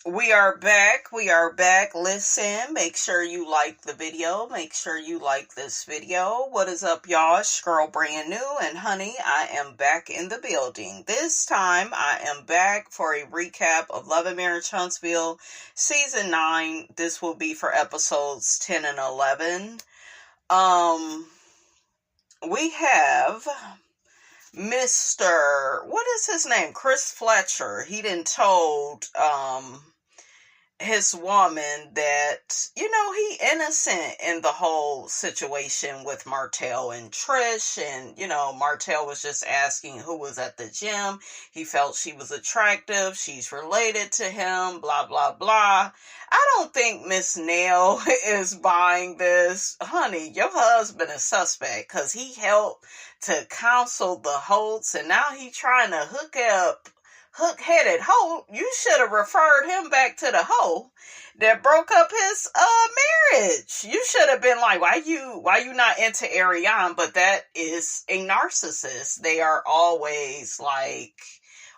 We are back. We are back. Listen, make sure you like the video. Make sure you like this video. What is up, y'all? It's your girl Brand New, and honey, I am back in the building. This time, I am back for a recap of Love and Marriage Huntsville Season 9. This will be for episodes 10 and 11. We have Mr. What is his name? Chris Fletcher. He done told, his woman that, he innocent in the whole situation with Martell and Trish. And, Martell was just asking who was at the gym. He felt she was attractive. She's related to him, blah, blah, blah. I don't think Miss Nail is buying this. Honey, your husband is suspect because he helped to counsel the Holtz, and now he trying to hook-headed hoe. You should have referred him back to the hoe that broke up his marriage. You should have been like, why you not into Ariane? But that is a narcissist. They are always like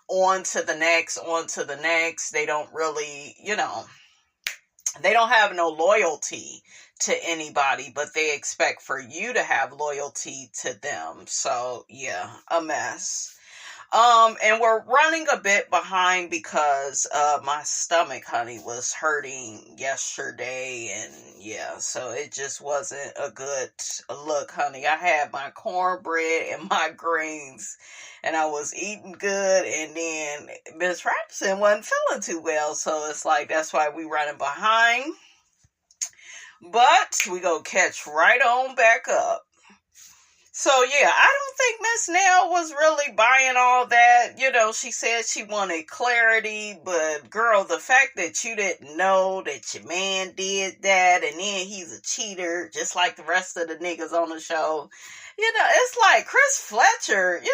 on to the next. They don't really, they don't have no loyalty to anybody, but they expect for you to have loyalty to them. So yeah, a mess. And we're running a bit behind because my stomach, honey, was hurting yesterday, and yeah, so it just wasn't a good look, honey. I had my cornbread and my greens, and I was eating good, and then Miss Rapson wasn't feeling too well, so it's like, that's why we running behind, but we gonna catch right on back up. So, yeah, I don't think Miss Nail was really buying all that. She said she wanted clarity, but girl, the fact that you didn't know that your man did that, and then he's a cheater, just like the rest of the niggas on the show. It's like Chris Fletcher, he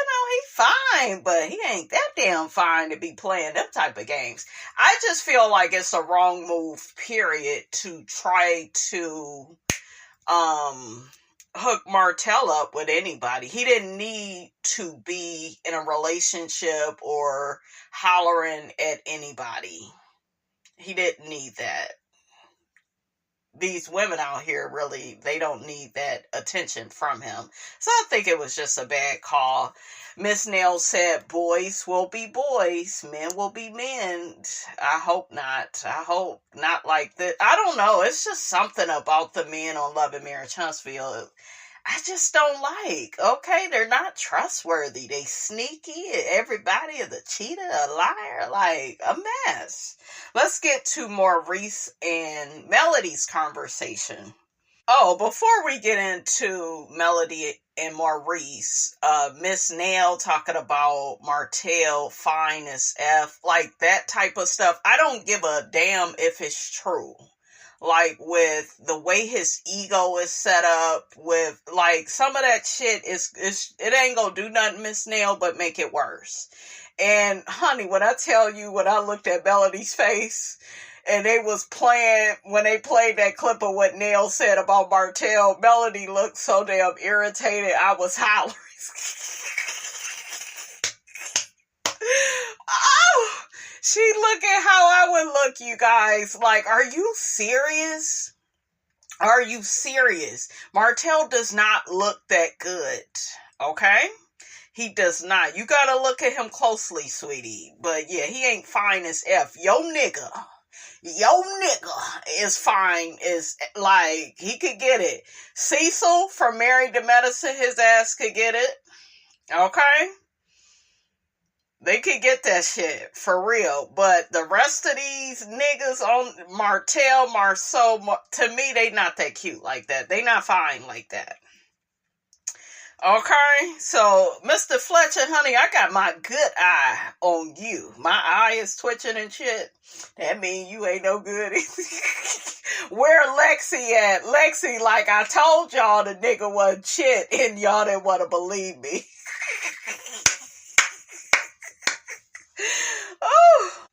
fine, but he ain't that damn fine to be playing them type of games. I just feel like it's a wrong move, period, to try to, hook Martell up with anybody. He didn't need to be in a relationship or hollering at anybody. He didn't need that. These women out here really, they don't need that attention from him. So I think it was just a bad call. Miss Nail said boys will be boys, men will be men. I hope not. I hope not like that. I don't know. It's just something about the men on Love and Marriage Huntsville I just don't like. Okay, they're not trustworthy. They sneaky. Everybody is a cheater, a liar, like a mess. Let's get to Maurice and Melody's conversation. Oh, before we get into Melody and Maurice, Miss Nail talking about Martell fine as F, like that type of stuff. I don't give a damn if it's true. Like with the way his ego is set up, with like some of that shit it ain't gonna do nothing, Miss Nail, but make it worse. And honey, when I tell you, when I looked at Melody's face, and they was playing, when they played that clip of what Nail said about Martell, Melody looked so damn irritated, I was hollering. Oh, she look at how I would look, you guys. Like, are you serious? Are you serious? Martell does not look that good, okay? He does not. You gotta look at him closely, sweetie. But yeah, he ain't fine as F. Yo nigga is fine, is like, he could get it. Cecil from Married to Medicine, his ass could get it. Okay? They could get that shit, for real. But the rest of these niggas on Martell, Marceau, to me, they not that cute like that. They not fine like that. Okay, so Mr. Fletcher, honey, I got my good eye on you. My eye is twitching and shit. That mean you ain't no good. Where Lexi at? Lexi, like I told y'all, the nigga wasn't shit, and y'all didn't want to believe me.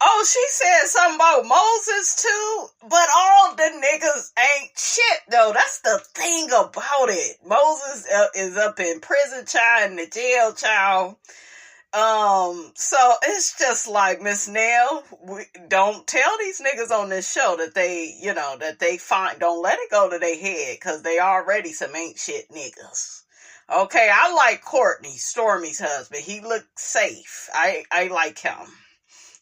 Oh, she said something about Moses too, but all the niggas ain't shit though. That's the thing about it. Moses is up in prison, child, in the jail, child. So it's just like, Miss Nell, don't tell these niggas on this show that they, that they find, don't let it go to their head, because they already some ain't shit niggas. Okay, I like Courtney, Stormy's husband. He looked safe. I like him.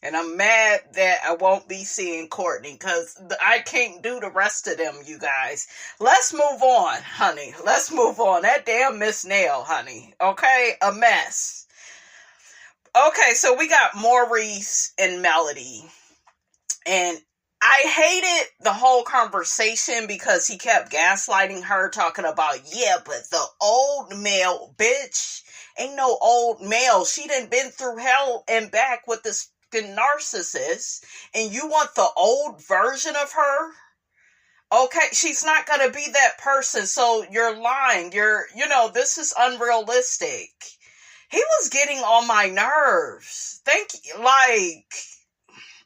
And I'm mad that I won't be seeing Courtney, because I can't do the rest of them, you guys. Let's move on, honey. Let's move on. That damn Miss Nell, honey. Okay, a mess. Okay, so we got Maurice and Melody. And I hated the whole conversation because he kept gaslighting her, talking about, yeah, but the old male, bitch, ain't no old male. She done been through hell and back with this narcissist, and you want the old version of her? Okay, she's not going to be that person, so you're lying. This is unrealistic. He was getting on my nerves.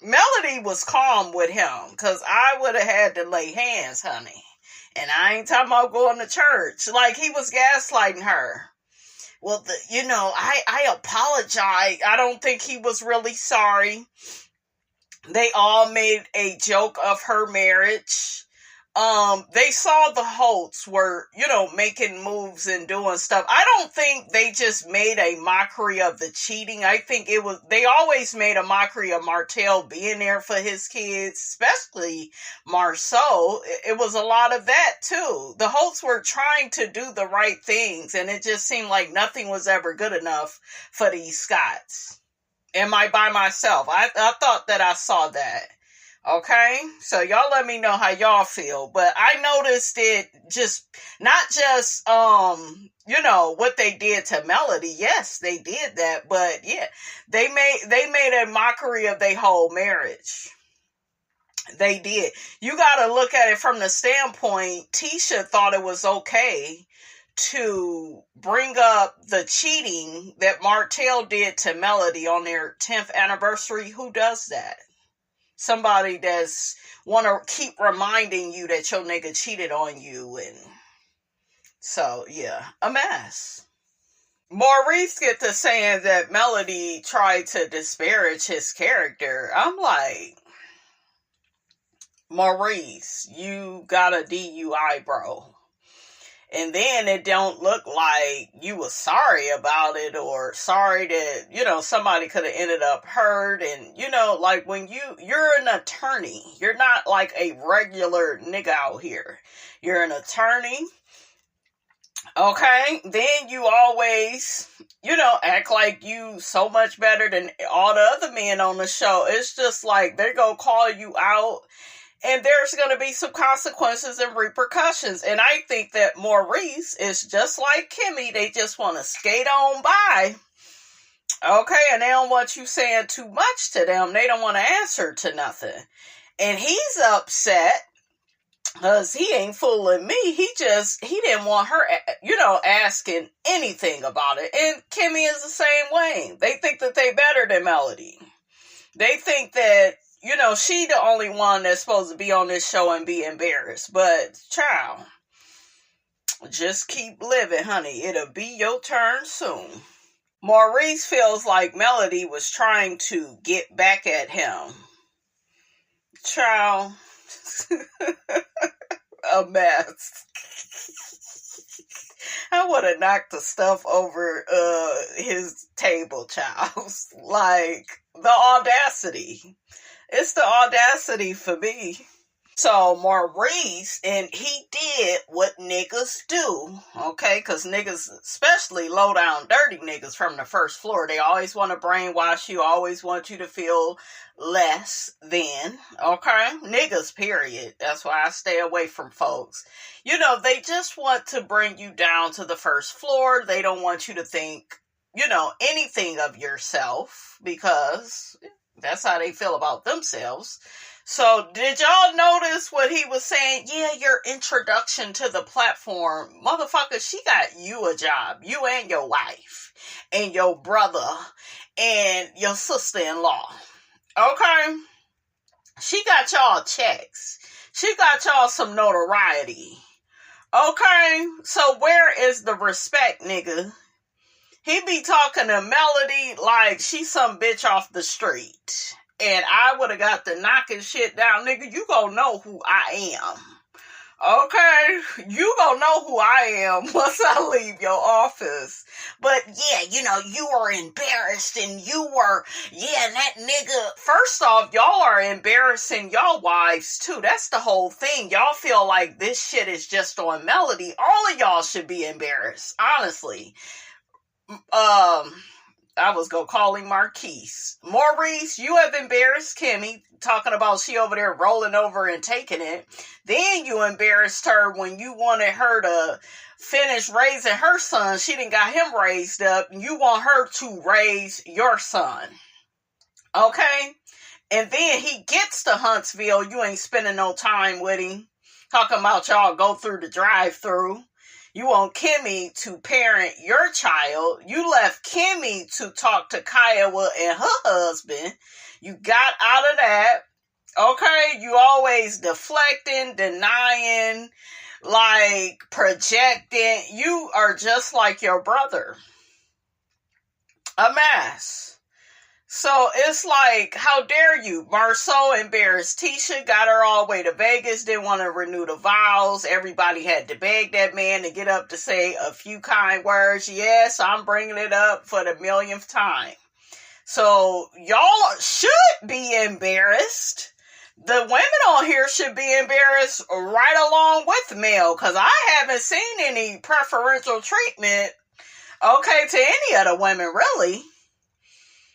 Melody was calm with him, because I would have had to lay hands, honey. And I ain't talking about going to church. Like, he was gaslighting her. Well, I apologize. I don't think he was really sorry. They all made a joke of her marriage. They saw the Holtz were, making moves and doing stuff. I don't think they just made a mockery of the cheating. I think they always made a mockery of Martell being there for his kids, especially Marceau. It was a lot of that too. The Holtz were trying to do the right things, and it just seemed like nothing was ever good enough for these Scotts. Am I by myself? I thought that I saw that. Okay, so y'all let me know how y'all feel. But I noticed it not just what they did to Melody. Yes, they did that, but yeah, they made a mockery of their whole marriage. They did. You got to look at it from the standpoint, Tisha thought it was okay to bring up the cheating that Martell did to Melody on their 10th anniversary. Who does that? Somebody that's want to keep reminding you that your nigga cheated on you. And so, yeah, a mess. Maurice get to saying that Melody tried to disparage his character. I'm like, Maurice, you got a DUI, bro. And then it don't look like you were sorry about it, or sorry that, somebody could have ended up hurt. And, like when you're an attorney, you're not like a regular nigga out here. You're an attorney. Okay. Then you always, act like you so much better than all the other men on the show. It's just like they're going to call you out. And there's going to be some consequences and repercussions. And I think that Maurice is just like Kimmy. They just want to skate on by. Okay, and they don't want you saying too much to them. They don't want to answer to nothing. And he's upset because he ain't fooling me. He didn't want her, asking anything about it. And Kimmy is the same way. They think that they better than Melody. They think that, she the only one that's supposed to be on this show and be embarrassed. But, child, just keep living, honey. It'll be your turn soon. Maurice feels like Melody was trying to get back at him. Child, a mess. I would have knocked the stuff over his table, child. Like, the audacity. It's the audacity for me. So Maurice, and he did what niggas do, okay? Because niggas, especially low down dirty niggas from the first floor, they always want to brainwash you, always want you to feel less than, okay? Niggas, period. That's why I stay away from folks. They just want to bring you down to the first floor. They don't want you to think, anything of yourself, because that's how they feel about themselves. So, did y'all notice what he was saying? Yeah, your introduction to the platform. Motherfucker, she got you a job. You and your wife. And your brother. And your sister-in-law. Okay? She got y'all checks. She got y'all some notoriety. Okay? So, where is the respect, nigga? He be talking to Melody like she's some bitch off the street. And I would have got the knocking shit down. Nigga, you gonna know who I am. Okay, you gonna know who I am once I leave your office. But yeah, you were embarrassed and and that nigga. First off, y'all are embarrassing y'all wives too. That's the whole thing. Y'all feel like this shit is just on Melody. All of y'all should be embarrassed, honestly. I was gonna call him Marquise. Maurice, you have embarrassed Kimmy, talking about she over there rolling over and taking it. Then you embarrassed her when you wanted her to finish raising her son. She didn't got him raised up, and you want her to raise your son. Okay? And then he gets to Huntsville, you ain't spending no time with him. Talking about y'all go through the drive-thru. You want Kimmy to parent your child. You left Kimmy to talk to Kiowa and her husband. You got out of that. Okay? You always deflecting, denying, like projecting. You are just like your brother. A mess. So it's like, how dare you? Marceau embarrassed Tisha, got her all the way to Vegas, didn't want to renew the vows. Everybody had to beg that man to get up to say a few kind words. Yes, I'm bringing it up for the millionth time. So y'all should be embarrassed. The women on here should be embarrassed right along with Mel, because I haven't seen any preferential treatment, okay, to any of the women, really.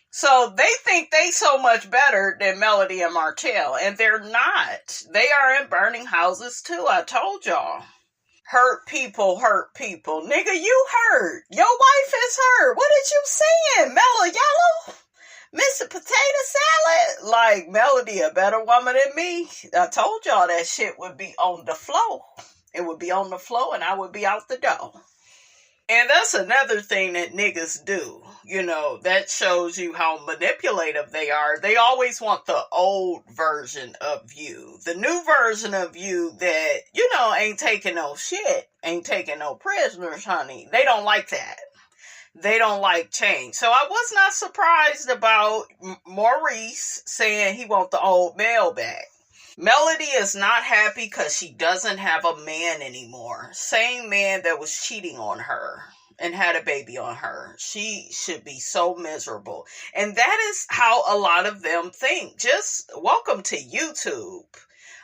So they think they so much better than Melody and Martell, and they're not. They are in burning houses too, I told y'all. Hurt people. Nigga, you hurt. Your wife is hurt. What did you saying? Mellow Yellow? Mr. Potato Salad? Like, Melody a better woman than me. I told y'all that shit would be on the floor. It would be on the floor and I would be out the door. And that's another thing that niggas do. That shows you how manipulative they are. They always want the old version of you. The new version of you that, ain't taking no shit. Ain't taking no prisoners, honey. They don't like that. They don't like change. So I was not surprised about Maurice saying he wants the old male back. Melody is not happy because she doesn't have a man anymore. Same man that was cheating on her and had a baby on her. She should be so miserable. And that is how a lot of them think. Just welcome to YouTube.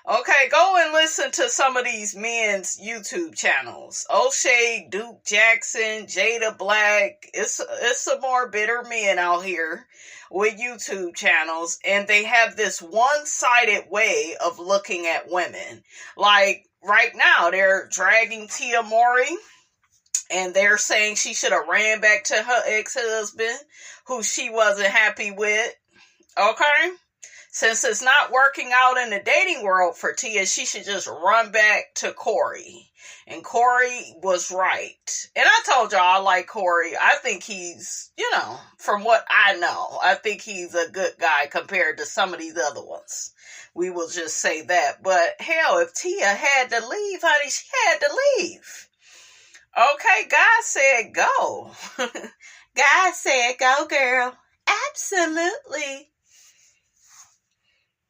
Okay, go and listen to some of these men's YouTube channels. O'Shea, Duke Jackson, Jada Black. It's some more bitter men out here with YouTube channels, and they have this one-sided way of looking at women. Like, right now, they're dragging Tia Mowry, and they're saying she should have ran back to her ex-husband, who she wasn't happy with. Okay? Since it's not working out in the dating world for Tia, she should just run back to Corey. And Corey was right. And I told y'all I like Corey. I think he's, from what I know, I think he's a good guy compared to some of these other ones. We will just say that. But hell, if Tia had to leave, honey, she had to leave. Okay, God said go. God said go, girl. Absolutely.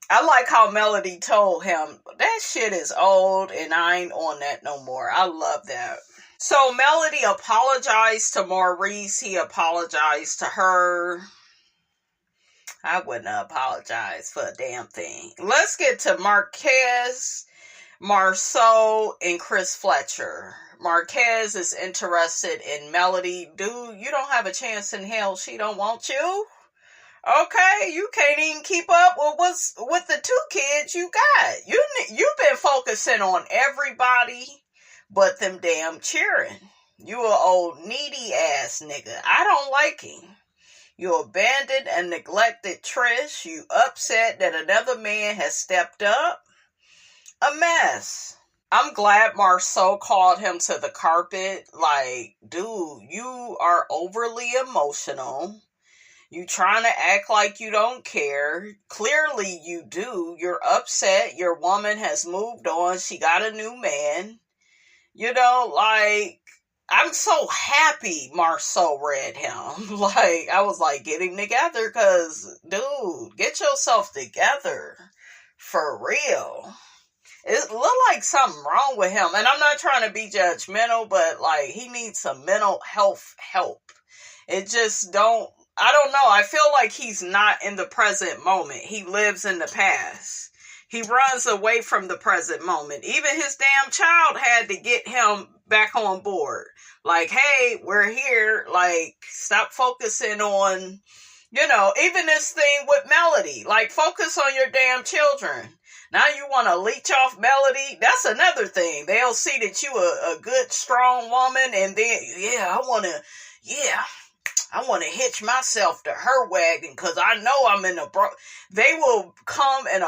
I like how Melody told him, that shit is old and I ain't on that no more. I love that. So Melody apologized to Maurice. He apologized to her. I wouldn't apologize for a damn thing. Let's get to Marquez, Marceau, and Chris Fletcher. Marquez is interested in Melody. Dude, you don't have a chance in hell. She don't want you. Okay, you can't even keep up with the two kids you got. You've been focusing on everybody but them damn cheering. You a old needy ass nigga. I don't like him. You abandoned and neglected Trish. You upset that another man has stepped up. A mess. I'm glad Marceau called him to the carpet. Like, dude, you are overly emotional. You trying to act like you don't care. Clearly you do. You're upset. Your woman has moved on. She got a new man. I'm so happy Marceau read him. Like, I was like, getting together, because, dude, get yourself together. For real. It looked like something wrong with him. And I'm not trying to be judgmental, but, like, he needs some mental health help. It just I don't know. I feel like he's not in the present moment. He lives in the past. He runs away from the present moment. Even his damn child had to get him back on board. Like, hey, we're here. Like, stop focusing on, even this thing with Melody. Like, focus on your damn children. Now you want to leech off Melody? That's another thing. They'll see that you a good, strong woman, and then, I want to hitch myself to her wagon, because I know I'm in they will come in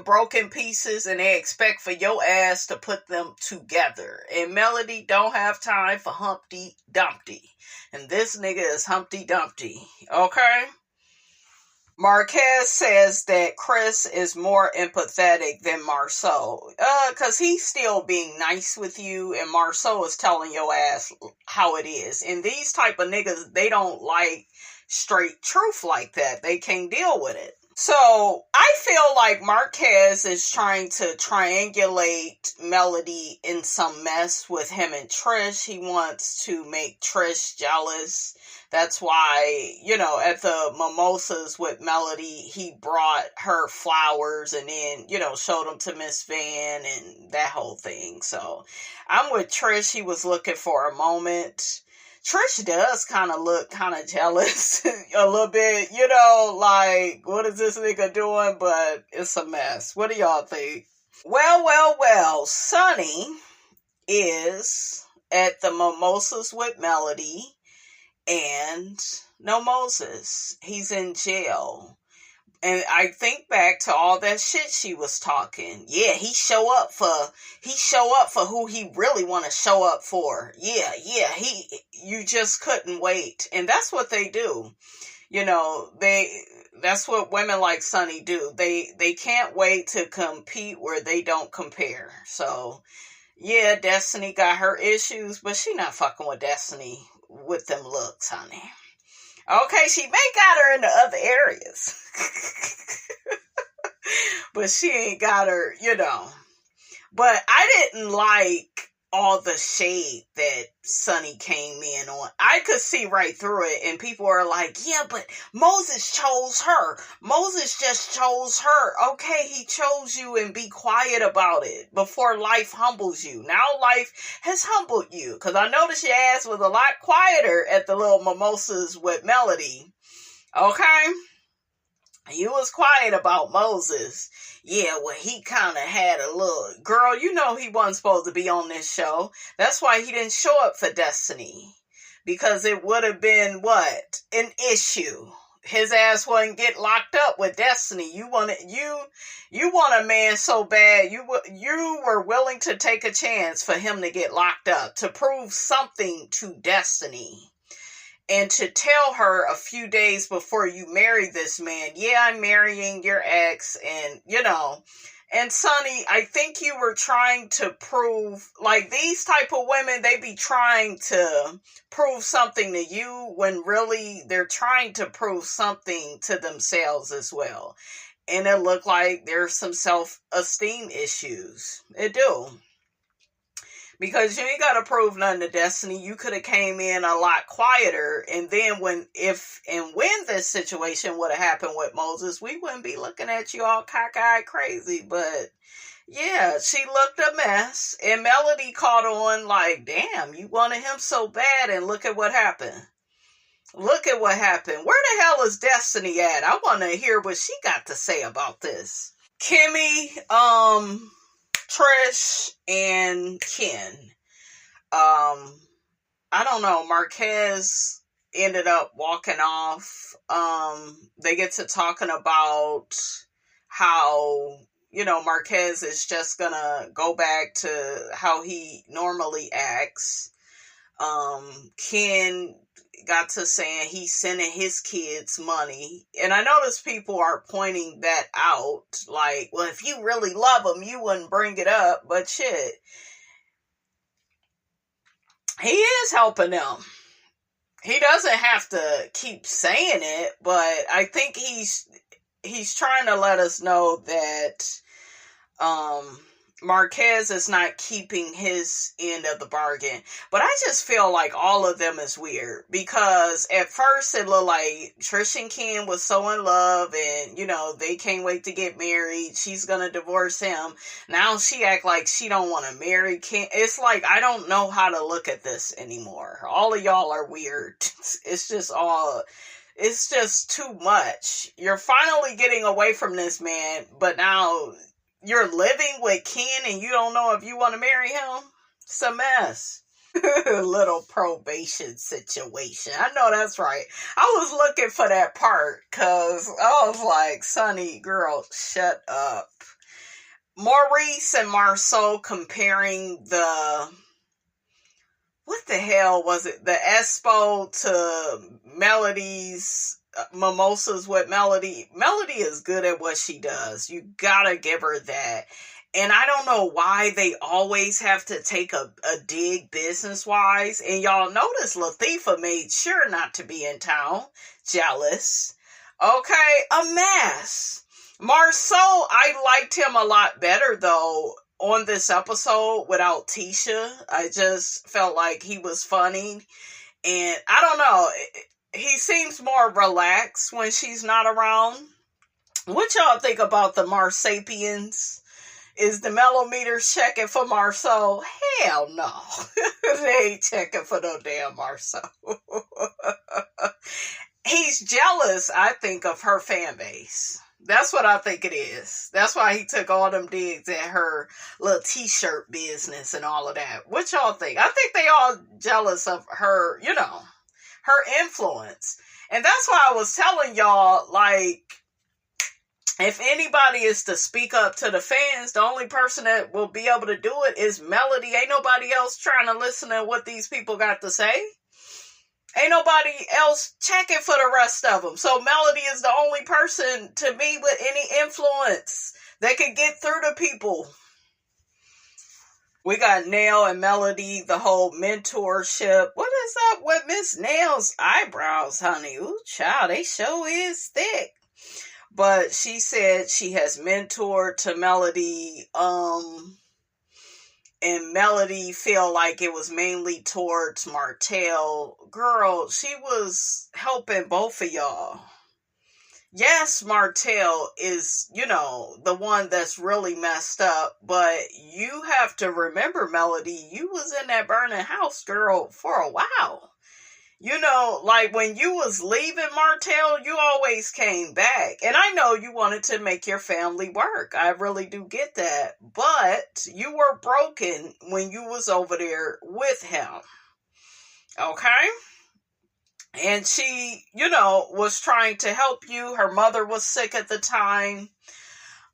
broken pieces, and they expect for your ass to put them together. And Melody don't have time for Humpty Dumpty. And this nigga is Humpty Dumpty. Okay? Marquez says that Chris is more empathetic than Marceau. Because he's still being nice with you, and Marceau is telling your ass how it is. And these type of niggas, they don't like straight truth like that. They can't deal with it. So, I feel like Marquez is trying to triangulate Melody in some mess with him and Trish. He wants to make Trish jealous. That's why, at the mimosas with Melody, he brought her flowers and then, showed them to Miss Van and that whole thing. So, I'm with Trish. He was looking for a moment. Trish does kind of look kind of jealous a little bit, like, what is this nigga doing? But it's a mess. What do y'all think? Well, Sonny is at the mimosas with Melody, and no Moses. He's in jail. And I think back to all that shit she was talking. Yeah, he show up for who he really want to show up for. Yeah, you just couldn't wait. And that's what they do. That's what women like Sonny do. They can't wait to compete where they don't compare. So, yeah, Destiny got her issues, but she not fucking with Destiny with them looks, honey. Okay, she may got her in the other areas. But she ain't got her, But I didn't like all the shade that Sonny came in on. I could see right through it, and people are like, yeah, but Moses chose her. Moses just chose her. Okay, he chose you, and be quiet about it before life humbles you. Now life has humbled you, because I noticed your ass was a lot quieter at the little mimosas with Melody. Okay? You was quiet about Moses. Yeah, well, he kind of had a little... Girl, he wasn't supposed to be on this show. That's why he didn't show up for Destiny. Because it would have been, what? An issue. His ass wouldn't get locked up with Destiny. You want a man so bad. You were willing to take a chance for him to get locked up. To prove something to Destiny. And to tell her a few days before you marry this man, yeah, I'm marrying your ex, and, and Sonny, I think you were trying to prove, like, these type of women, they be trying to prove something to you, when really they're trying to prove something to themselves as well. And it looked like there's some self-esteem issues. It do. Because you ain't got to prove nothing to Destiny. You could have came in a lot quieter. And then when this situation would have happened with Moses, we wouldn't be looking at you all cockeyed crazy. But yeah, she looked a mess. And Melody caught on like, damn, you wanted him so bad. And look at what happened. Look at what happened. Where the hell is Destiny at? I want to hear what she got to say about this. Kimmy, Trish and Ken. I don't know. Marquez ended up walking off. They get to talking about how, Marquez is just gonna go back to how he normally acts. Ken got to saying he's sending his kids money. And I notice people are pointing that out. Like, well, if you really love them, you wouldn't bring it up. But shit. he is helping them. He doesn't have to keep saying it, but I think he's trying to let us know that Marquez is not keeping his end of the bargain. But I just feel like all of them is weird, because at first it looked like Trish and Ken was so in love and, they can't wait to get married. She's going to divorce him. Now she act like she don't want to marry Ken. It's like, I don't know how to look at this anymore. All of y'all are weird. It's just too much. You're finally getting away from this man, but now you're living with Ken and you don't know if you want to marry him? It's a mess. Little probation situation. I know that's right. I was looking for that part because I was like, Sonny, girl, shut up. Maurice and Marceau comparing what the hell was it? The Espo to Melody's Mimosas with Melody. Melody is good at what she does. You gotta give her that. And I don't know why they always have to take a dig business-wise. And y'all notice Latifah made sure not to be in town. Jealous. Okay, a mess. Marceau, I liked him a lot better, though, on this episode without Tisha. I just felt like he was funny. And I don't know. He seems more relaxed when she's not around. What y'all think about the Marsapians? Is the Melometers checking for Marceau? Hell no. They ain't checking for no damn Marceau. He's jealous, I think, of her fan base. That's what I think it is. That's why he took all them digs at her little t-shirt business and all of that. What y'all think? I think they all jealous of her, her influence. And that's why I was telling y'all, like, if anybody is to speak up to the fans, the only person that will be able to do it is Melody. Ain't nobody else trying to listen to what these people got to say. Ain't nobody else checking for the rest of them. So Melody is the only person, to me, with any influence that can get through to people. We got Nail and Melody, the whole mentorship. What is up with Miss Nail's eyebrows, honey? Ooh, child, they sure is thick. But she said she has mentored to Melody, and Melody feel like it was mainly towards Martell. Girl, she was helping both of y'all. Yes, Martell is, the one that's really messed up, but you have to remember, Melody, you was in that burning house, girl, for a while. Like when you was leaving Martell, you always came back. And I know you wanted to make your family work. I really do get that. But you were broken when you was over there with him. Okay? And she, was trying to help you. Her mother was sick at the time.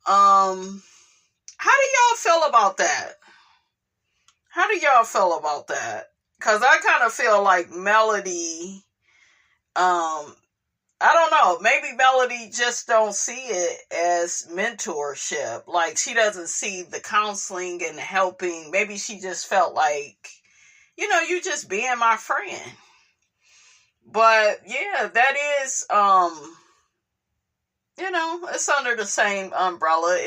How do y'all feel about that? How do y'all feel about that? Because I kind of feel like Melody, I don't know, maybe Melody just don't see it as mentorship. Like, she doesn't see the counseling and the helping. Maybe she just felt like, you just being my friend. But, yeah, that is, it's under the same umbrella.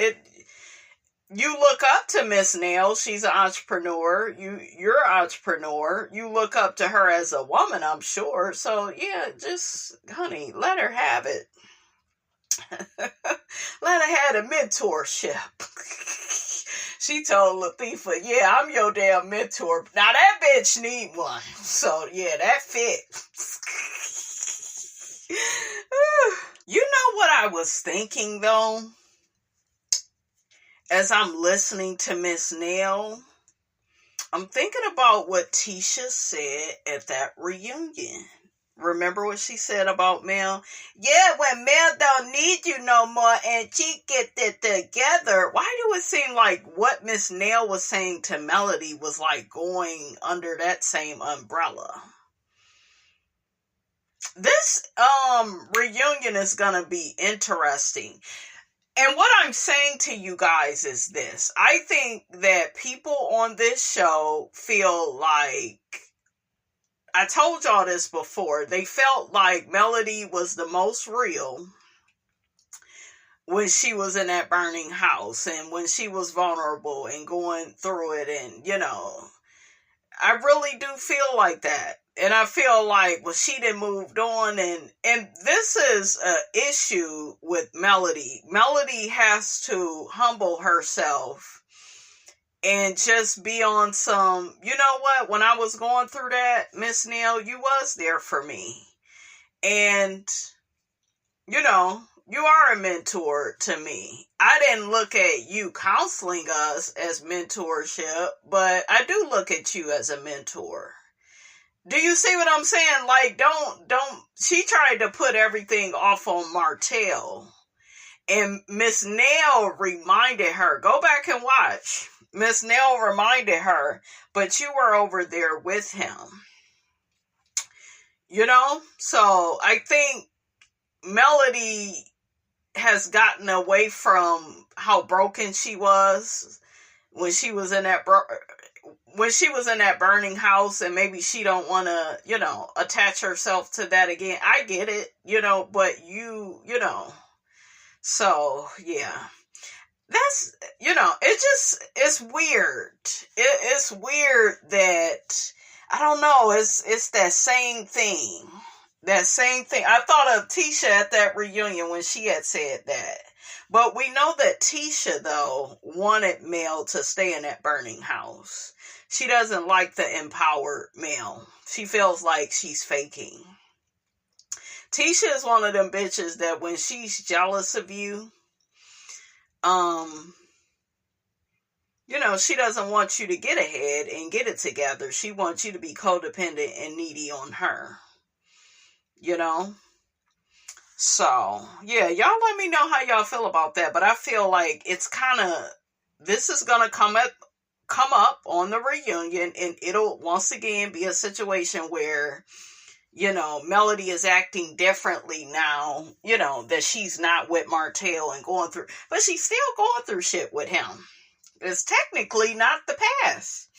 You look up to Miss Nail. She's an entrepreneur. You're an entrepreneur. You look up to her as a woman, I'm sure. So, yeah, just, honey, let her have it. Let her have a mentorship. She told Latifah, yeah, I'm your damn mentor. Now, that bitch need one. So, yeah, that fit. You know what I was thinking, though? As I'm listening to Miss Nail, I'm thinking about what Tisha said at that reunion. Remember what she said about Mel? Yeah, when Mel don't need you no more and she get it together. Why do it seem like what Miss Nail was saying to Melody was like going under that same umbrella? This reunion is gonna be interesting. And what I'm saying to you guys is this. I think that people on this show feel like I told y'all this before. They felt like Melody was the most real when she was in that burning house and when she was vulnerable and going through it. And, I really do feel like that. And I feel like, well, she done moved on. And this is an issue with Melody. Melody has to humble herself and just be on some, you know what? When I was going through that, Miss Neil, you was there for me. And, you are a mentor to me. I didn't look at you counseling us as mentorship, but I do look at you as a mentor. Do you see what I'm saying? Like, she tried to put everything off on Martell. And Miss Nell reminded her, go back and watch. Miss Nell reminded her, but you were over there with him. So I think Melody has gotten away from how broken she was when she was in that burning house, and maybe she don't want to, attach herself to that again. I get it, but so yeah, that's, it's weird. It's weird that, I don't know, it's that same thing. That same thing. I thought of Tisha at that reunion when she had said that. But we know that Tisha, though, wanted Mel to stay in that burning house. She doesn't like the empowered Mel. She feels like she's faking. Tisha is one of them bitches that when she's jealous of you, she doesn't want you to get ahead and get it together. She wants you to be codependent and needy on her. So, yeah, y'all let me know how y'all feel about that. But I feel like it's this is going to come up on the reunion, and it'll once again be a situation where, Melody is acting differently now, that she's not with Martell and going through, but she's still going through shit with him. It's technically not the past.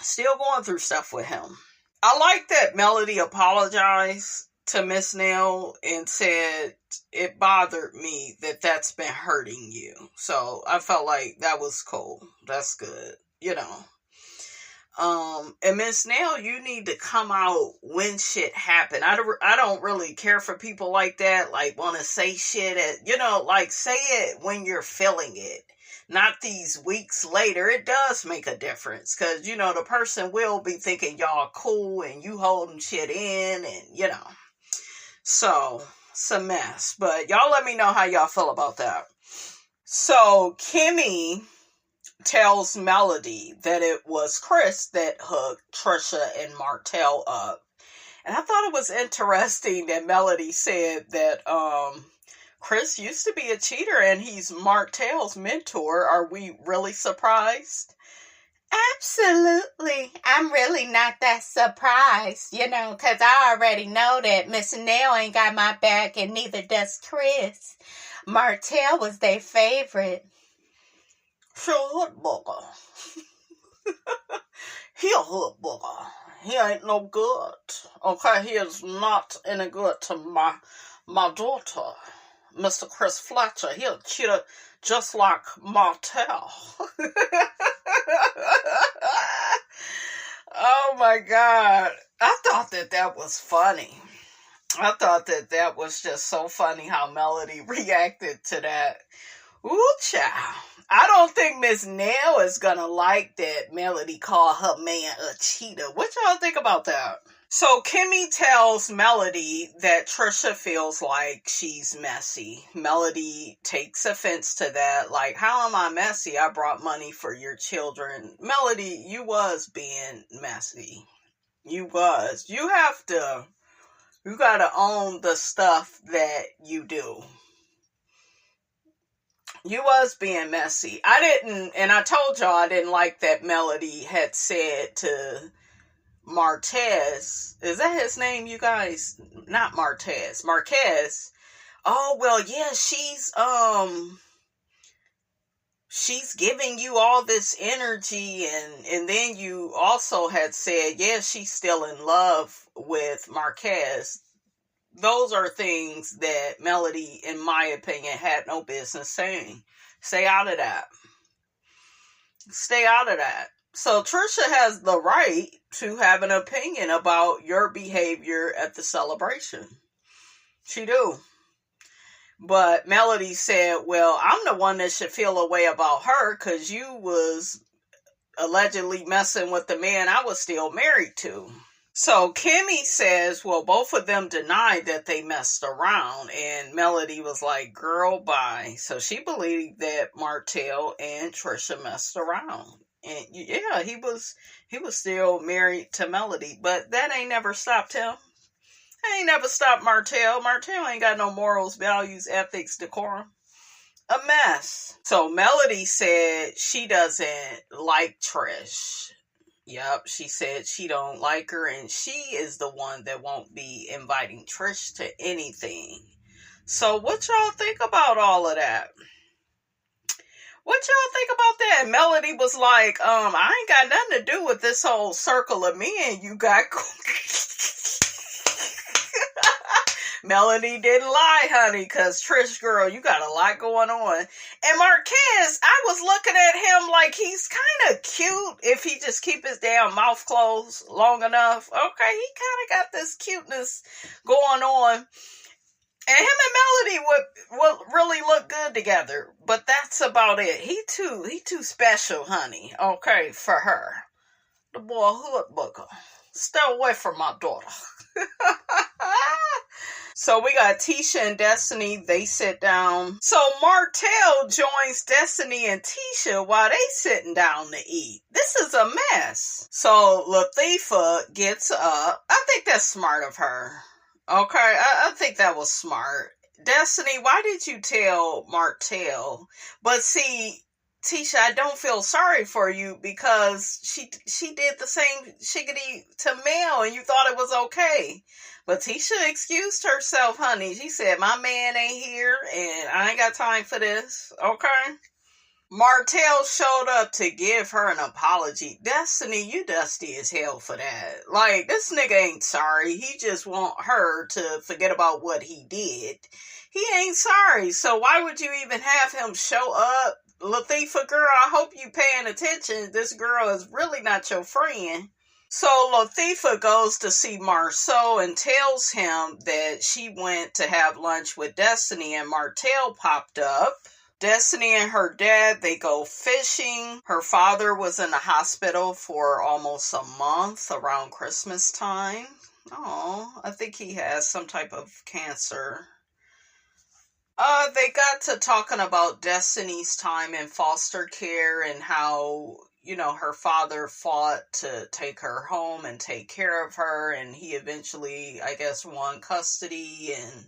Still going through stuff with him. I like that Melody apologized to Miss Nell and said it bothered me that that's been hurting you. So I felt like that was cool. That's good, And Miss Nell, you need to come out when shit happen. I don't really care for people like that, like want to say shit say it when you're feeling it. Not these weeks later. It does make a difference because, the person will be thinking y'all cool and you holding shit in and, So, it's a mess. But y'all let me know how y'all feel about that. So, Kimmy tells Melody that it was Chris that hooked Trisha and Martell up. And I thought it was interesting that Melody said that, Chris used to be a cheater and he's Martell's mentor. Are we really surprised? Absolutely. I'm really not that surprised, because I already know that Miss Nell ain't got my back and neither does Chris. Martell was their favorite. Sure, booger. He a hood booger. He ain't no good. Okay, he is not any good to my daughter. Mr. Chris Fletcher, he'll cheat just like Martell. Oh my God. I thought that was funny. I thought that was just so funny how Melody reacted to that. Ooh, child. I don't think Miss Nell is gonna like that Melody called her man a cheater. What y'all think about that? So Kimmy tells Melody that Trisha feels like she's messy. Melody takes offense to that. Like, how am I messy? I brought money for your children. Melody, you was being messy. You was. You gotta own the stuff that you do. You was being messy. And I told y'all I didn't like that Melody had said to Marquez, is that his name, you guys? Not Marquez. Marquez. Oh, well, yeah, she's giving you all this energy, and then you also had said, yeah, she's still in love with Marquez. Those are things that Melody, in my opinion, had no business saying. Stay out of that. Stay out of that. So Trisha has the right to have an opinion about your behavior at the celebration. She do. But Melody said, well, I'm the one that should feel a way about her because you was allegedly messing with the man I was still married to. So Kimmy says, well, both of them denied that they messed around. And Melody was like, girl, bye. So she believed that Martell and Trisha messed around. And yeah, he was still married to Melody. But that ain't never stopped him. Ain't never stopped Martell. Martell ain't got no morals, values, ethics, decorum. A mess. So Melody said she doesn't like Trish. Yep, she said she don't like her, and she is the one that won't be inviting Trish to anything. So what y'all think about all of that? What y'all think about that? Melody was like, I ain't got nothing to do with this whole circle of men you got. Melody didn't lie, honey, because Trish, girl, you got a lot going on. And Marquez, I was looking at him like he's kind of cute if he just keep his damn mouth closed long enough. Okay, he kind of got this cuteness going on. And him and Melody would really look good together. But that's about it. He too special, honey. Okay, for her. The boy hood booger. Stay away from my daughter. So we got Tisha and Destiny. They sit down. So Martell joins Destiny and Tisha while they sitting down to eat. This is a mess. So Latifah gets up. I think that's smart of her. Okay, I think that was smart. Destiny, why did you tell Martell? But see, Tisha, I don't feel sorry for you because she did the same shiggity to Mel and you thought it was okay. But Tisha excused herself, honey. She said, my man ain't here and I ain't got time for this. Okay? Martell showed up to give her an apology. Destiny, you dusty as hell for that. Like, this nigga ain't sorry. He just want her to forget about what he did. He ain't sorry. So why would you even have him show up? Latifah, girl, I hope you paying attention. This girl is really not your friend. So Latifah goes to see Marceau and tells him that she went to have lunch with Destiny and Martell popped up. Destiny and her dad, they go fishing. Her father was in the hospital for almost a month around Christmas time. Oh, I think he has some type of cancer. They got to talking about Destiny's time in foster care and how, you know, her father fought to take her home and take care of her, and he eventually, I guess, won custody, and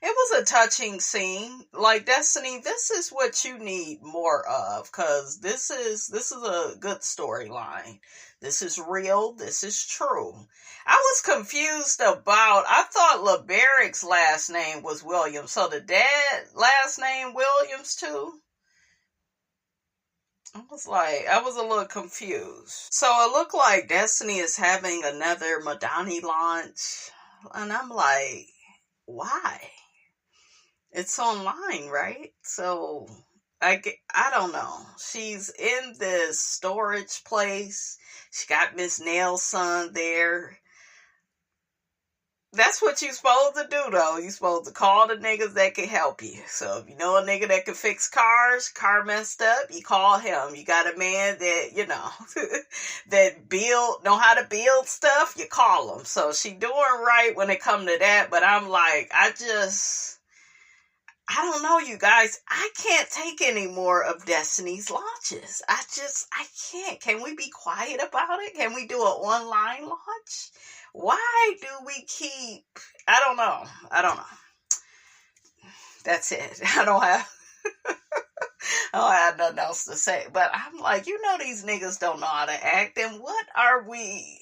it was a touching scene. Like, Destiny, this is what you need more of, because this is a good storyline. This is real. This is true. I was confused about, I thought LeBarrick's last name was Williams, so the dad last name Williams too? I was a little confused. So it looked like Destiny is having another Madani launch, and I'm like, why? It's online, right? So I don't know. She's in this storage place. She got Miss Nail's son there. That's what you supposed to do, though. You supposed to call the niggas that can help you. So if you know a nigga that can fix cars, car messed up, you call him. You got a man that, you know, that know how to build stuff, you call him. So she doing right when it come to that, but I'm like, I don't know, you guys. I can't take any more of Destiny's launches. I can't. Can we be quiet about it? Can we do an online launch? Why do we keep... I don't know. That's it. I don't have nothing else to say. But I'm like, you know these niggas don't know how to act. And what we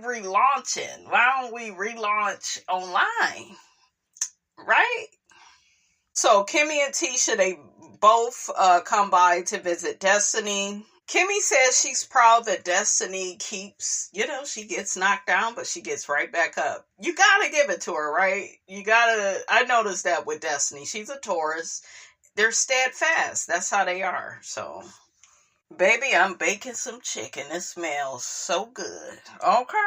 relaunching? Why don't we relaunch online? Right? So Kimmy and Tisha, they both come by to visit Destiny. Kimmy says she's proud that Destiny keeps, she gets knocked down, but she gets right back up. You gotta give it to her, right? I noticed that with Destiny. She's a Taurus. They're steadfast. That's how they are. So, baby, I'm baking some chicken. It smells so good. Okay?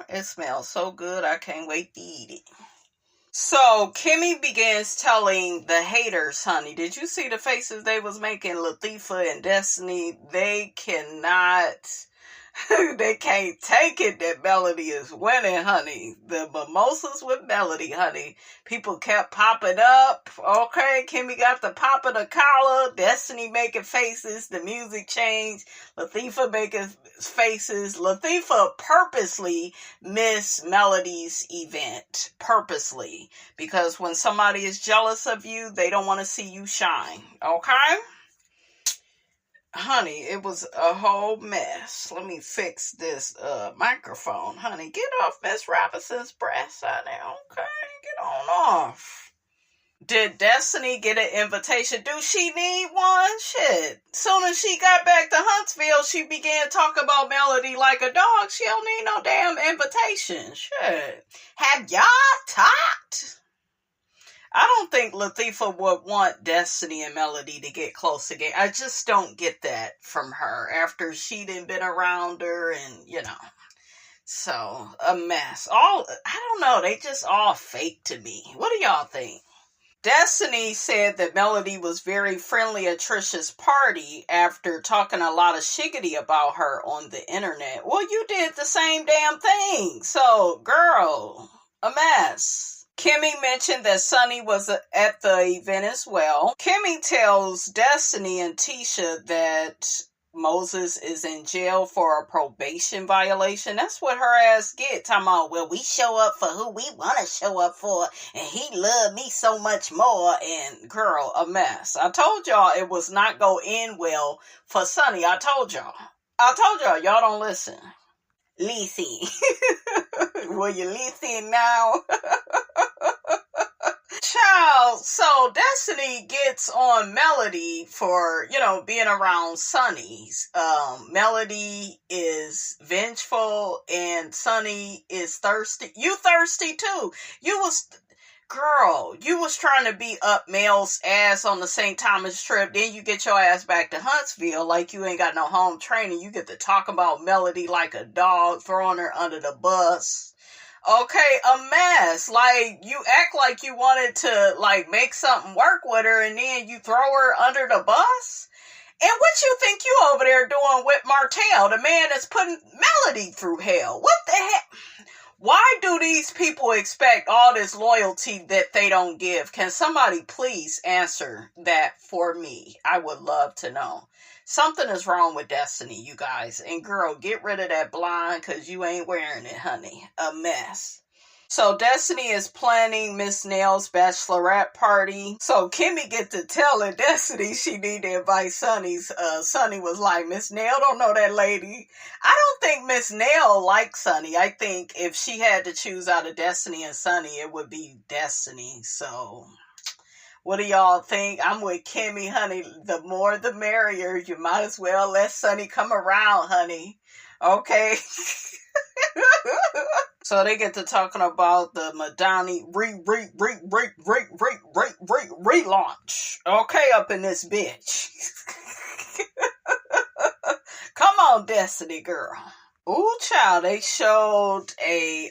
It smells so good. I can't wait to eat it. So, Kimmy begins telling the haters, honey, did you see the faces they was making, Latifah and Destiny? They cannot, they can't take it that Melody is winning, honey. The mimosas with Melody, honey. People kept popping up. Okay, Kimmy got the pop of the collar. Destiny making faces. The music changed. Latifah making faces. Latifah purposely missed Melody's event. Purposely. Because when somebody is jealous of you, they don't want to see you shine. Okay? Honey, it was a whole mess. Let me fix this microphone. Honey, get off Miss Robinson's breast, honey. Okay, get on off. Did Destiny get an invitation? Do she need one? Shit. Soon as she got back to Huntsville, she began talking about Melody like a dog. She don't need no damn invitation. Shit. Have y'all talked? I don't think Latifah would want Destiny and Melody to get close again. I just don't get that from her after she done been around her and, So, a mess. I don't know, they just all fake to me. What do y'all think? Destiny said that Melody was very friendly at Trisha's party after talking a lot of shiggity about her on the internet. Well, you did the same damn thing. So, girl, a mess. Kimmy mentioned that Sonny was at the event as well. Kimmy tells Destiny and Tisha that Moses is in jail for a probation violation. That's what her ass get. Talking about, well, we show up for who we want to show up for, and he loved me so much more. And girl, a mess. I told y'all it was not go in well for Sonny. I told y'all. Y'all don't listen. Listen. Will you listen now? Child, so Destiny gets on Melody for, being around Sonny's. Melody is vengeful and Sonny is thirsty. You thirsty too. You was trying to beat up Mel's ass on the St. Thomas trip. Then you get your ass back to Huntsville like you ain't got no home training. You get to talk about Melody like a dog, throwing her under the bus. Okay, a mess. Like, you act like you wanted to, make something work with her, and then you throw her under the bus? And what you think you over there doing with Martell, the man that's putting Melody through hell? What the heck? Why do these people expect all this loyalty that they don't give? Can somebody please answer that for me? I would love to know. Something is wrong with Destiny, you guys. And girl, get rid of that blonde because you ain't wearing it, honey. A mess. So Destiny is planning Miss Nail's bachelorette party. So Kimmy get to telling Destiny she need to invite Sonny's. Sonny was like, Miss Nail don't know that lady. I don't think Miss Nail likes Sonny. I think if she had to choose out of Destiny and Sonny, it would be Destiny. So what do y'all think? I'm with Kimmy, honey. The more the merrier. You might as well let Sonny come around, honey. Okay? So they get to talking about the Madani relaunch. Okay, up in this bitch. Come on, Destiny girl. Ooh, child, they showed a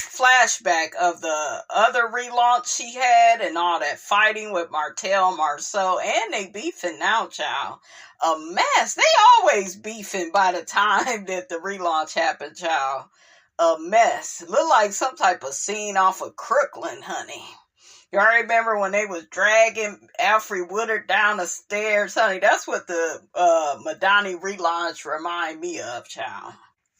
flashback of the other relaunch she had and all that fighting with Martell, Marceau, and they beefing now, child. A mess. They always beefing by the time that the relaunch happened, child. A mess. Look like some type of scene off of Crooklyn, honey. Y'all remember when they was dragging Alfred Woodard down the stairs, honey? That's what the Madani relaunch remind me of, child.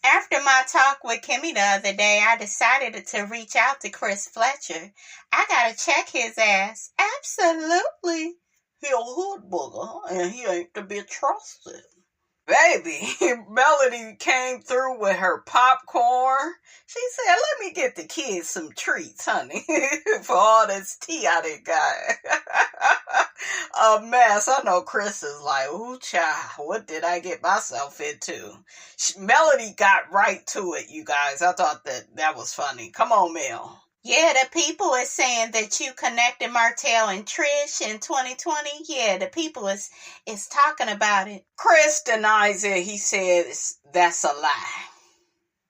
After my talk with Kimmy the other day, I decided to reach out to Chris Fletcher. I gotta check his ass. Absolutely. He a hood booger, and he ain't to be trusted. Baby, Melody came through with her popcorn. She said, let me get the kids some treats, honey, for all this tea I done got. A mess. I know Chris is like, ooh, child, what did I get myself into? Melody got right to it, you guys. I thought that was funny. Come on, Mel. Yeah, the people is saying that you connected Martell and Trish in 2020. Yeah, the people is talking about it. Chris denies it. He says that's a lie.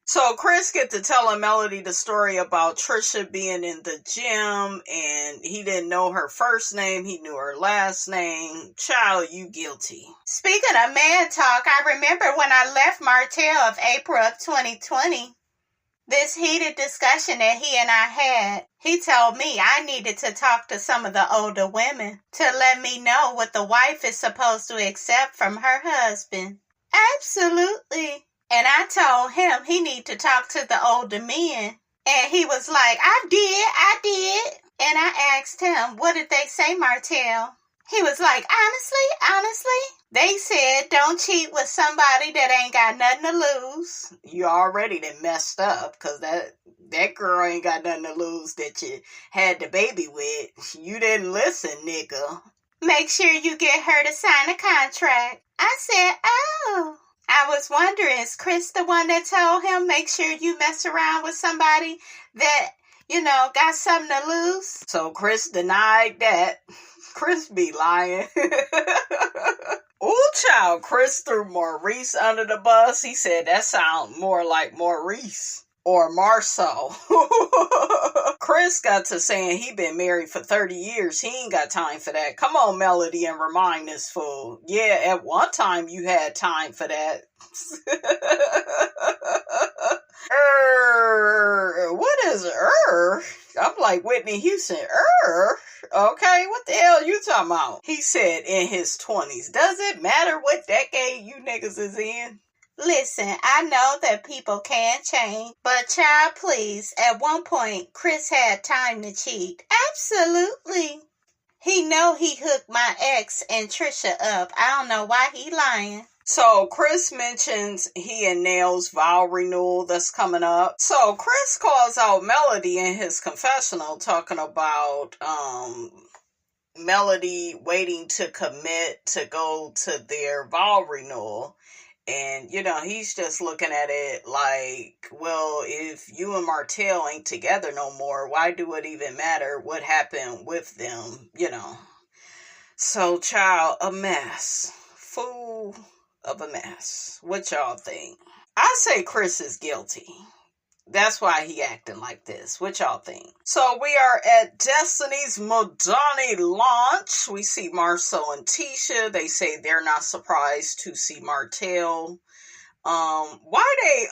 So Chris get to telling Melody the story about Trisha being in the gym and he didn't know her first name. He knew her last name. Child, you guilty. Speaking of man talk, I remember when I left Martell of April of 2020. This heated discussion that he and I had, he told me I needed to talk to some of the older women to let me know what the wife is supposed to accept from her husband. Absolutely. And I told him he need to talk to the older men. And he was like, I did. And I asked him, what did they say, Martell? He was like, honestly, they said don't cheat with somebody that ain't got nothing to lose. You already done messed up because that girl ain't got nothing to lose that you had the baby with. You didn't listen, nigga. Make sure you get her to sign a contract. I said, oh. I was wondering, is Chris the one that told him make sure you mess around with somebody that, got something to lose? So Chris denied that. Chris be lying. Ooh, child, Chris threw Maurice under the bus. He said that sound more like Maurice or Marceau. Chris got to saying he been married for 30 years. He ain't got time for that. Come on, Melody, and remind this fool. Yeah, at one time you had time for that. What is I'm like Whitney Houston. Okay, what the hell you talking about? He said in his 20s. Does it matter what decade you niggas is in? Listen, I know that people can change, but child, please, at one point, Chris had time to cheat. Absolutely. He know he hooked my ex and Trisha up. I don't know why he lying. So Chris mentions he and Nail's vow renewal that's coming up. So Chris calls out Melody in his confessional talking about Melody waiting to commit to go to their vow renewal. And, he's just looking at it like, well, if you and Martell ain't together no more, why do it even matter what happened with them, So, child, a mess. Fool of a mess. What y'all think? I say Chris is guilty. That's why he acting like this. What y'all think? So we are at Destiny's Madani launch. We see Marceau and Tisha. They say they're not surprised to see Martell. Why they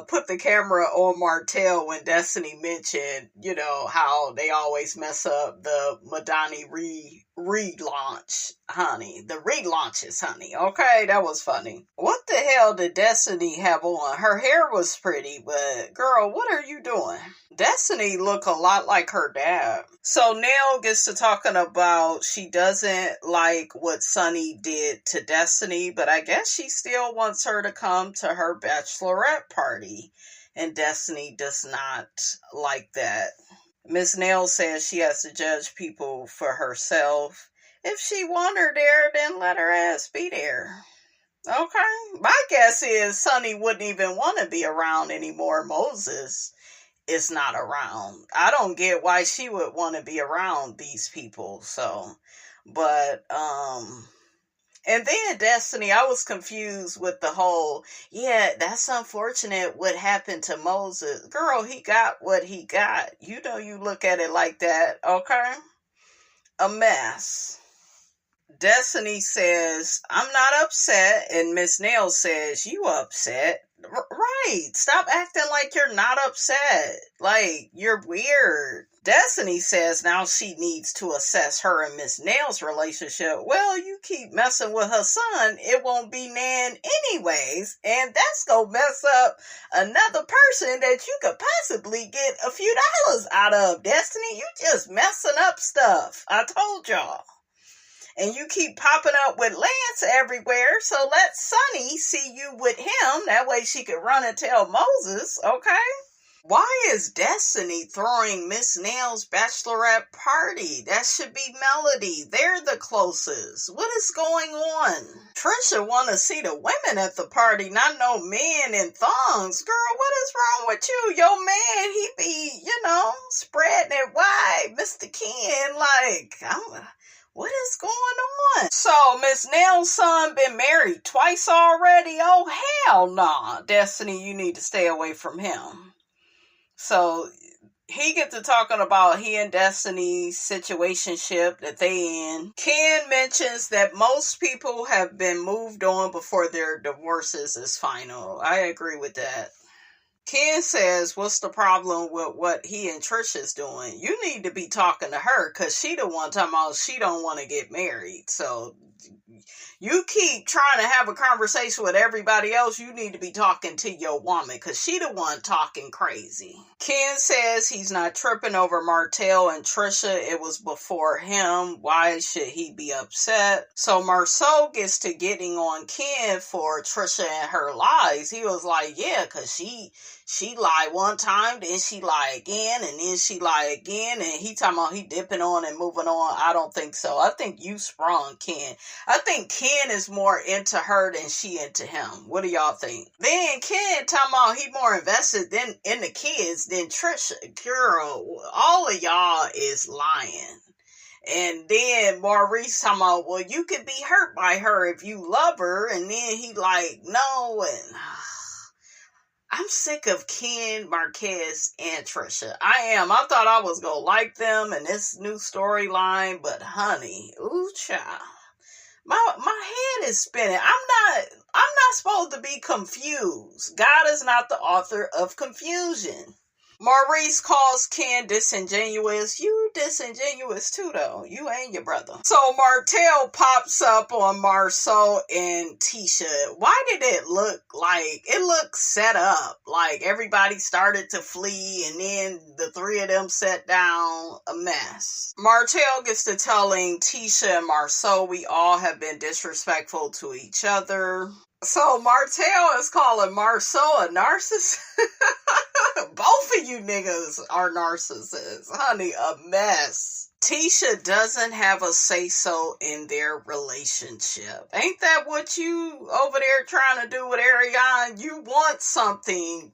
put the camera on Martell when Destiny mentioned, how they always mess up the Madani relaunch, honey. The relaunches, honey. Okay, that was funny. What the hell did Destiny have on? Her hair was pretty, but girl, what are you doing? Destiny look a lot like her dad. So Nail gets to talking about she doesn't like what Sonny did to Destiny, but I guess she still wants her to come to her bachelorette party. And Destiny does not like that. Miss Nail says she has to judge people for herself. If she want her there, then let her ass be there. Okay? My guess is Sonny wouldn't even want to be around anymore. Moses is not around. I don't get why she would want to be around these people. So, but, and then Destiny, I was confused with the whole, yeah, that's unfortunate what happened to Moses. Girl, he got what he got. You look at it like that, okay? A mess. Destiny says, I'm not upset, and Miss Nail says, you upset. Right. Stop acting like you're not upset. Like, you're weird. Destiny says now she needs to assess her and Miss Nail's relationship. Well, you keep messing with her son, it won't be Nan anyways, and that's gonna mess up another person that you could possibly get a few dollars out of. Destiny, you just messing up stuff. I told y'all. And you keep popping up with Lance everywhere, so let Sunny see you with him. That way she could run and tell Moses, okay? Why is Destiny throwing Miss Nail's bachelorette party? That should be Melody. They're the closest. What is going on? Trisha want to see the women at the party, not no men in thongs. Girl, what is wrong with you? Your man, he be, spreading it wide. Mr. Ken, what is going on? So, Miss Nail's son been married twice already? Oh, hell nah. Destiny, you need to stay away from him. So he gets to talking about he and Destiny's situationship that they in. Ken mentions that most people have been moved on before their divorces is final. I agree with that. Ken says, what's the problem with what he and Trisha's doing? You need to be talking to her because she the one talking about she don't want to get married. So you keep trying to have a conversation with everybody else, you need to be talking to your woman because she the one talking crazy. Ken says he's not tripping over Martell and Trisha. It was before him. Why should he be upset? So Marceau gets to getting on Ken for Trisha and her lies. He was like, yeah, because she lied one time, then she lied again, and then she lied again, and he talking about he dipping on and moving on. I don't think so. I think you sprung Ken. I think Ken is more into her than she into him. What do y'all think? Then Ken talking about he more invested in the kids than Trisha. Girl, all of y'all is lying. And then Maurice talking about, well, you could be hurt by her if you love her. And then he like, no, and I'm sick of Ken, Marquez, and Trisha. I am. I thought I was going to like them in this new storyline, but honey, ooh, child. My head is spinning. I'm not supposed to be confused. God is not the author of confusion. Maurice calls Ken disingenuous. You disingenuous too, though. You ain't your brother. So Martell pops up on Marceau and Tisha. Why did it look like it looked set up? Like everybody started to flee and then the three of them sat down. A mess. Martell gets to telling Tisha and Marceau we all have been disrespectful to each other. So Martell is calling Marceau a narcissist. Both of you niggas are narcissists. Honey, a mess. Tisha doesn't have a say-so in their relationship. Ain't that what you over there trying to do with Ariane? You want something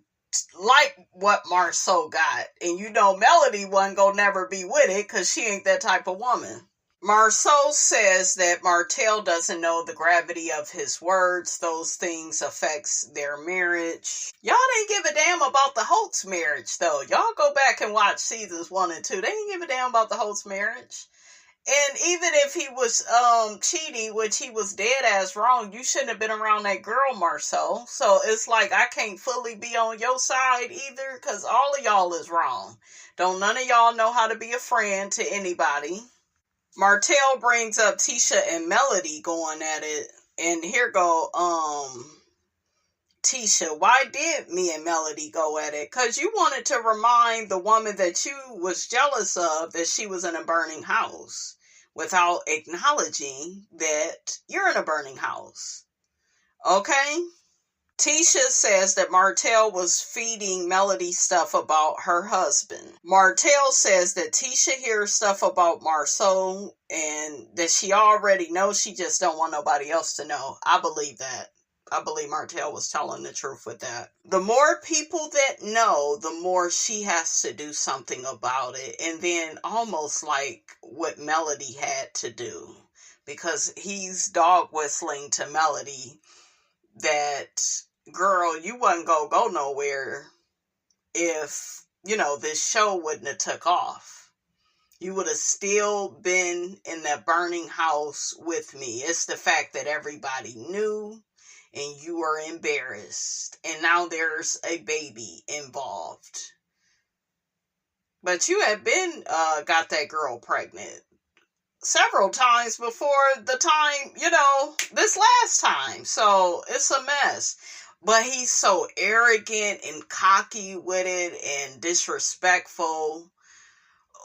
like what Marceau got. And you know Melody wasn't gonna never be with it because she ain't that type of woman. Marceau says that Martell doesn't know the gravity of his words. Those things affects their marriage. Y'all didn't give a damn about the Holtz marriage, though. Y'all go back and watch seasons 1 and 2. They didn't give a damn about the Holtz marriage. And even if he was cheating, which he was dead ass wrong, you shouldn't have been around that girl, Marceau. So it's like I can't fully be on your side either, because all of y'all is wrong. Don't none of y'all know how to be a friend to anybody. Martell brings up Tisha and Melody going at it. And here go, Tisha, why did me and Melody go at it? Because you wanted to remind the woman that you was jealous of that she was in a burning house without acknowledging that you're in a burning house. Okay? Tisha says that Martell was feeding Melody stuff about her husband. Martell says that Tisha hears stuff about Marceau and that she already knows, she just don't want nobody else to know. I believe that. I believe Martell was telling the truth with that. The more people that know, the more she has to do something about it. And then almost like what Melody had to do. Because he's dog whistling to Melody that, girl, you wasn't gonna go nowhere if, this show wouldn't have took off. You would have still been in that burning house with me. It's the fact that everybody knew and you were embarrassed. And now there's a baby involved. But you had been, got that girl pregnant several times before the time, this last time. So it's a mess. But he's so arrogant and cocky with it and disrespectful.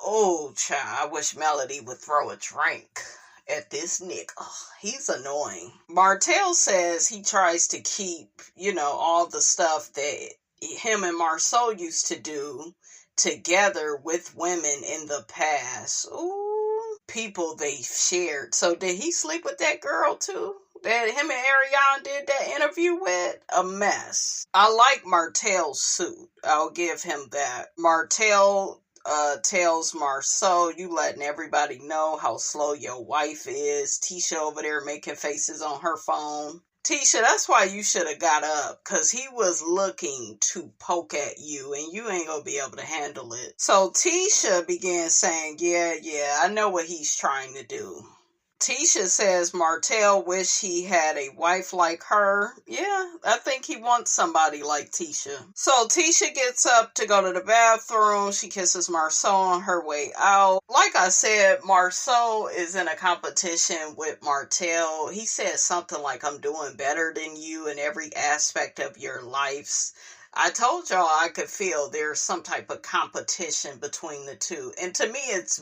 Oh, child, I wish Melody would throw a drink at this nigga. He's annoying. Martell says he tries to keep, all the stuff that him and Marceau used to do together with women in the past. Ooh, people they shared. So did he sleep with that girl too? That him and Ariane did that interview with? A mess. I like Martell's suit. I'll give him that. Martell tells Marceau, you letting everybody know how slow your wife is. Tisha over there making faces on her phone. Tisha, that's why you should have got up, because he was looking to poke at you, and you ain't gonna be able to handle it. So Tisha began saying, yeah, I know what he's trying to do. Tisha says Martell wish he had a wife like her. Yeah, I think he wants somebody like Tisha. So Tisha gets up to go to the bathroom. She kisses Marceau on her way out. Like I said, Marceau is in a competition with Martell. He says something like, I'm doing better than you in every aspect of your lives. I told y'all I could feel there's some type of competition between the two. And to me, it's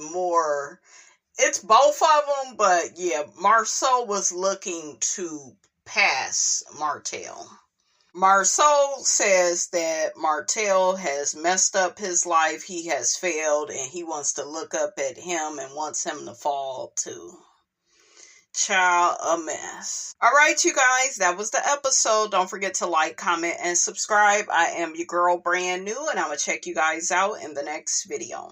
both of them, but yeah, Marceau was looking to pass Martell. Marceau says that Martell has messed up his life, he has failed, and he wants to look up at him and wants him to fall too. Child, a mess. Alright, you guys, that was the episode. Don't forget to like, comment, and subscribe. I am your girl, brand new, and I'm going to check you guys out in the next video.